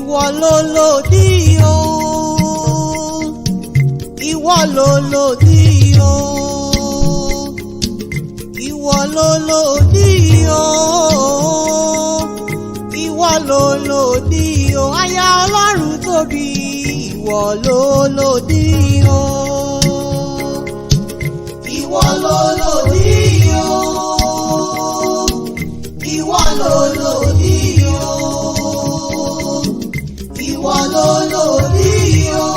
ìwọ ló lòdì o, ìwọ ló lòdì o, ìwọ ló lòdì o, ìwọ ló lòdì o, aya Ọlọ́run tóbi, ìwọ ló lòdì o, ìwọ ló lòdì o, ìwọ ló lòdì o, ìwọ ló lòdì o,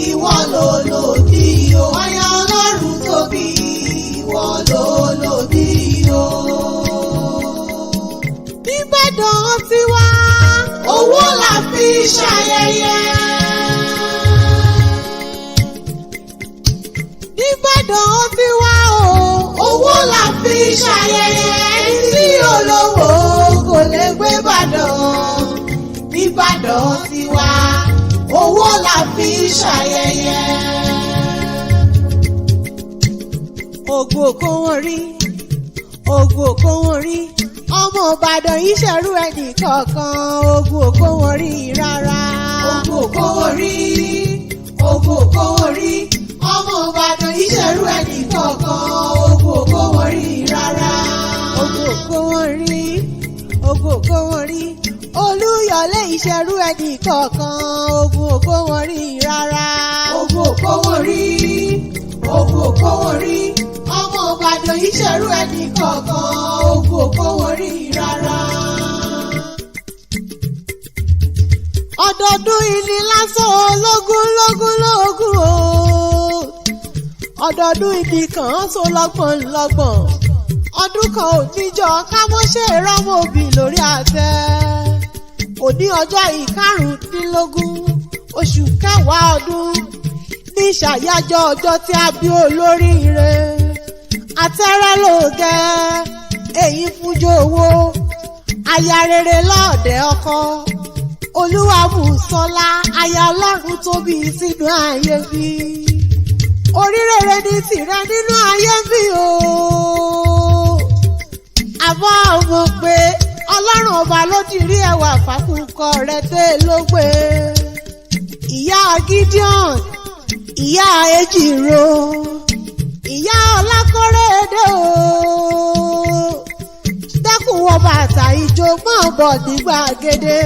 ìwọ ló lòdì o, aya Ọlọ́run tóbi, ìwọ ló lòdì o. Ìbàdàn tiwa, owó la fi ṣayẹyẹ. Ìbàdàn tiwa o, owó la fi ṣayẹyẹ. Ẹni tí olówó kò lè gbé Ìbàdàn. Ìbàdàn tiwa, owó la fi ṣayẹyẹ. Ògo kò wọ́n rí, ògo kò wọ́n rí. Ọmọ Ìbàdàn yìí ṣẹ̀rú ẹnì kọ̀ọ̀kan, ògo kò wọ́n rí rárá. Ògo kò wọ́n rí, ògo kò wọ́n rí. Ọmọ Ìbàdàn yìí ṣẹ̀rú ẹnì kọ̀ọ̀kan, ògo kò wọ́n rí rárá. Ògo kò wọ́n rí, ògo kò wọ́n rí. Olúyọ̀lé ìṣẹ̀rú ẹnì kọ̀ọ̀kan, ògo kò wọ́n rí rárá. Ògo kò wọ́n rí, ògo kò wọ́n rí. Ọmọ Ìbàdàn yìí ṣẹ̀rú ẹnì kọ̀ọ̀kan, ògo kò wọ́n rí rárá. Ọdọọdún ìní lásán ológun lógún lógún o. Ọdọọdún ìní kan so lọ́gbọ̀n lọ́gbọ̀n. Ọdún kan ò níjọ kámọ́ṣẹ́ ìrọ́mọ òbí lórí àtẹ. Òní ọjọ́ ìkarùndínlógún oṣù kẹwàá ọdún ní ìṣàyájọ́ ọjọ́ tí a bí olóríire. Àtẹ́rẹ́ ló gẹ èyí fúnjó owó, aya rere lọ́ọ̀dẹ̀ ọkọ. Olúwabùsọ́lá aya Ọlọ́run tóbi sínú ayé bí. Orí rere ní tìrẹ nínú ayé bí o. Àmọ́ ọmọ pé Ọlọ́run ọba ló dìrí ẹwà fàkùkọ rẹ̀ tẹ́ ló gbé. Ìyá Gideon, ìyá Ejiro, ìyá Ọlákórédé o. Dẹ́kun wọ bàtà ìjó mọ́ bọ̀ ní gbàgede.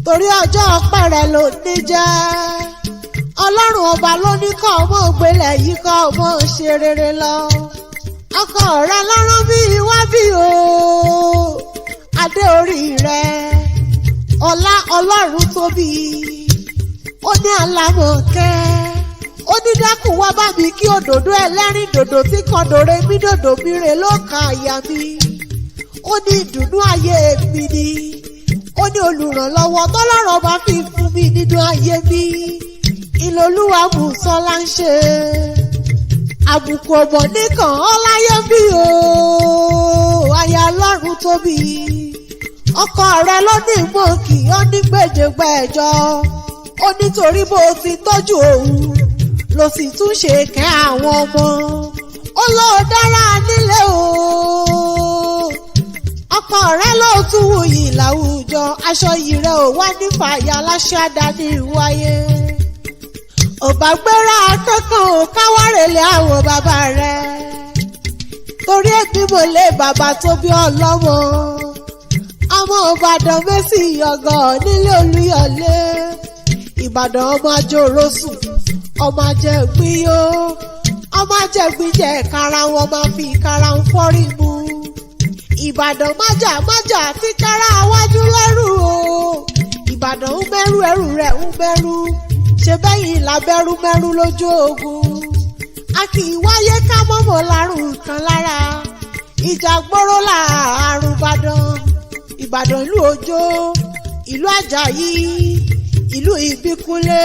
Torí ọjọ́ pẹ̀rẹ̀ ló ní jẹ́. Ọlọ́run ọba ló ní kọ́ ọmọ ògbélé yìí kọ́ ọmọ ṣe rere lọ. Ọkọ rẹ lọ́rọ́ bí wá bí o. Adé orí rẹ, ọlá Ọlọ́run tóbi. Ó ní Àlàmọ̀kẹ́. Ó ní dákun wá bá mi kí òdòdó ẹlẹ́rìn dòdò tí kan dòre mí dòdò mi rè ló ka àyà mi. Ó ní ìdùnnú ayé mi ni. Ó ní olùrànlọ́wọ́ tọ́lọ́run bá fi fún mi nínú ayé mi. Ìlòlúwabùsọ́lá ń ṣe. Àbùkù ọ̀bọ̀ nìkan ọláyé bí o. Aya Ọlọ́run tóbi. Ọkọ rẹ ló ní ìmọ̀kì, ó ní gbèjègbèjọ. Ó nítorí bó ti tọ́jú òun ló sì tún ṣe kẹ́ àwọn ọmọ. Ó lọ dára nílé o. Ọkọ rẹ ló tún wuyì láwùjọ, aṣọ yìí rẹ ò wá ní fàyà láṣọ àdáni wáyé. Ọba gbéra akẹ́kọ̀ọ́ ò káwárẹ̀lẹ̀ àwọn bàbá rẹ̀. Torí èmi mo lé bàbá tó bí ọlọ́mọ. Ọmọ Ìbàdàn Mẹ́sì Yọ̀gàn nílé Olúyọ̀lé. Ìbàdàn ọmọ ajórosù, ọmọ ajẹ̀gbíyó. Ọmọ ajẹ̀gbíjẹ kára wọn máa fi kára ń fọ́rí mu. Ìbàdàn májà májà tí kára wájú lẹ́rù o. Ìbàdàn ń mẹ́rù ẹrù rẹ̀ ń mẹ́rù. Ṣé bẹ́yìn lábẹ́rú mẹ́rú lójú ogun. A kì í wáyé ká mọ́mọ́ lárùn kan lára. Ìjà gbóró láàrùn Ìbàdàn. Ìbàdàn ìlú Òjó, ìlú Àjàyí, ìlú Ìbíkúnlé,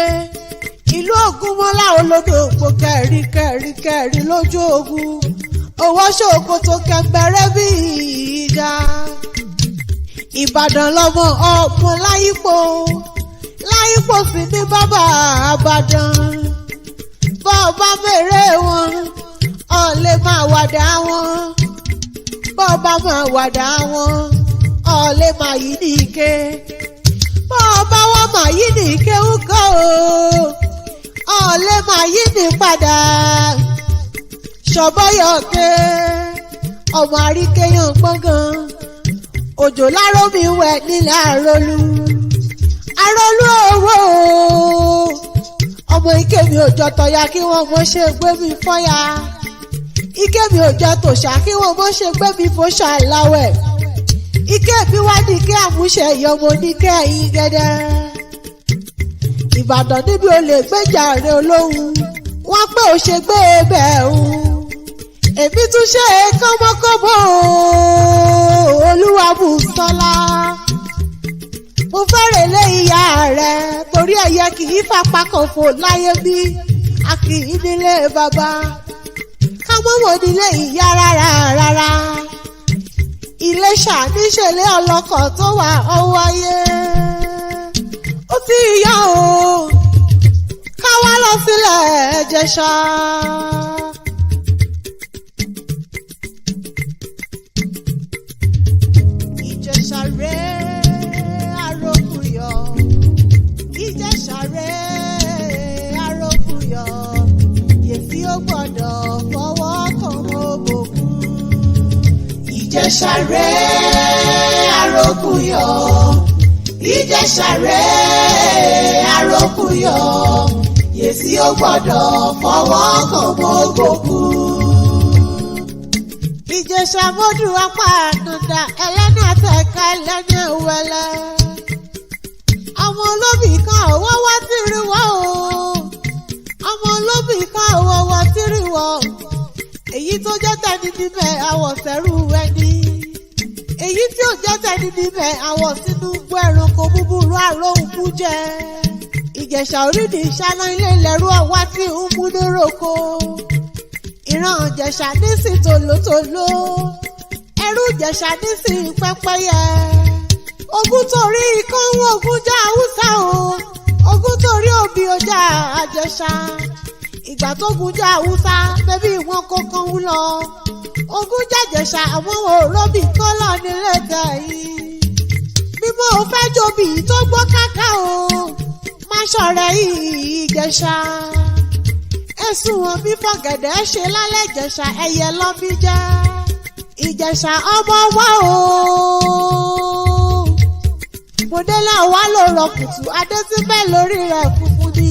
ìlú Ògúnmọ́lá olódò òpó kẹ̀rí kẹ̀rí kẹ̀rí lójú ogun. Owó ṣòkòtò kẹ̀mbẹ̀rẹ̀ bí ìjà. Ìbàdàn lọmọ ọmọ láyípo. Láyípo sì ní bàbá Ìbàdàn. Bọ́ọ̀bá mèrè wọn, ọ̀lẹ́ máa wàdà wọn. Bọ́ọ̀bá máa wàdà wọn, ọ̀lẹ́ màá yí ní ike bọ́ ọba wọn màá yí ní ike ń kọ́ o ọ̀lẹ́ màá yí ní padà ṣọ̀bọ́yọ̀kẹ́ ọmọ àríkẹ́yàn gbọ̀ngàn òjò lárómi wẹ̀ nílẹ̀ àrólú owó ọmọ ike mi ò jọ tọ̀yà kí wọ́n mọ̀ ṣe gbé mi fọ́yà ike mi ò jọ tòṣà kí wọ́n mọ̀ ṣe gbé mi fòṣà láwẹ̀ ike mi wá ní kí àmúṣe ìyọmọ ní kẹ́yìn gẹ́dẹ́ Ìbàdàn níbi olè gbéjà rẹ olóhùn wọ́n pé ò ṣe gbé bẹ́ẹ̀ o èmi tún ṣe kọ́mọ́kọ́mọ́ Olúwabùsọ́lá mo fẹ́rẹ̀ lé ìyá rẹ̀ torí ẹ̀yẹ kì í fapá kan fò láyé bí a kì í nílé bàbá ká mọ́wọ́ nílé ìyá rárá Iléṣà níṣẹ̀lẹ̀ ọlọ́kọ̀ tó wà ọwọ́ ayé ó ti yá o ká wá lọ sílẹ̀ Ìjẹ̀ṣà. Ìjẹ̀ṣà rẹ̀ arókùyọ̀ Ìjẹ̀ṣà rẹ̀ arókùyọ̀ yèsí ó gbọ́dọ̀ fọwọ́ kan òbòkun. Ìjẹ̀ṣà rẹ̀ arókùyọ̀ Ìjẹ̀ṣà rẹ̀ arókùyọ̀ yèsí ó gbọ́dọ̀ fọwọ́ kan òbòkun. Ìjẹ̀ṣà mọ́dù apá ànàdà ẹlẹ́ni àtẹ̀ká ẹlẹ́ni ẹ̀wẹ̀lẹ̀. Ọmọ olóbì kan ọwọ́ wá tìrì wọ́ o. Ọmọ olóbì kan ọwọ́ wá tìrì wọ́. Èyí tó jẹ́ tẹni níbẹ̀ àwọ̀ sẹ́rù ẹni. Èyí tí ò jẹ́ tẹni níbẹ̀ àwọ̀ sínú gbọ́ ẹranko búburú àróhùn kú jẹ. Ìjẹ̀ṣà orídìí ìṣáná ilé ìlẹ̀rú ọ̀wá tí ń mú níroko. Ìran Ìjẹ̀ṣà nísìn tòlótòló ẹrú Ìjẹ̀ṣà nísìn pẹ́pẹ́yẹ ogún torí ikán wọn ogún já Haúsá o ogún torí òbí ọjà Ìjẹ̀ṣà ìgbà tó gun já Haúsá bẹ́bí wọn kó kan ń lọ ogún já Ìjẹ̀ṣà àwọn òróbì kọ́ lọ nílé tẹ̀yìn bí mo fẹ́ jobi tó gbọ́ káká o má ṣọ̀rẹ́ Ìjẹ̀ṣà. Ẹ̀sùn wọn bí fọ̀gẹ̀dẹ̀ ṣe lálẹ́ Ìjẹ̀ṣà ẹyẹ lọ́bí jẹ́ Ìjẹ̀ṣà ọmọ wa o. Mọ̀dẹ́lá wa ló rọ kùtù adé tí bẹ́ẹ̀ lórí rẹ̀ funfun ni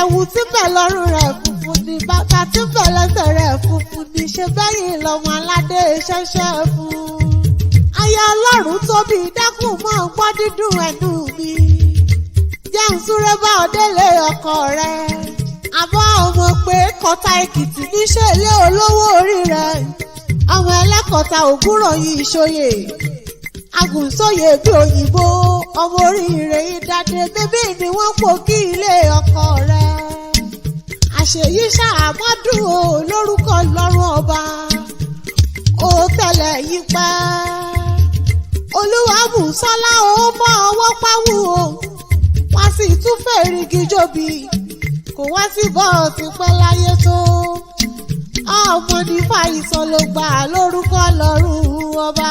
ẹ̀wù tí bẹ́ẹ̀ lọ́rùn rẹ̀ funfun ni bàtà tí bẹ́ẹ̀ lẹ́sẹ̀ rẹ̀ funfun ni ṣe bẹ́yìn lọ́mọ aládé ṣẹ́ṣẹ́ fún. Aya Ọlọ́run tóbi dákun mọ́ gbọ́ dídùn ẹnu mi jẹun súré bá ọdẹ́lẹ̀ ọkọ rẹ̀. Àbọ̀ ọmọ pé kọta Èkìtì níṣẹ́ ilé olówó orí rẹ̀ ọmọ ẹlẹ́kọ̀ọ́ta ògúnràn yìí ṣòye agùnsóye bí òyìnbó ọmọ oríire ìdádé bébí ni wọ́n pò kí ilé ọkọ rẹ̀ àṣeyí ṣàmọ́dún o lórúkọ lọ́rùn ọba ó tẹ̀lé yí pẹ́ Olúwabùsọ́lá ó fọ́ ọwọ́ páwù o wọ́n sì tún fèrègì jòbí kò wá sí bọ́ọ̀sì pẹ́ láyé tó ọmọ ní fàìsàn ló gbà lórúkọ lọ́rùn ọba.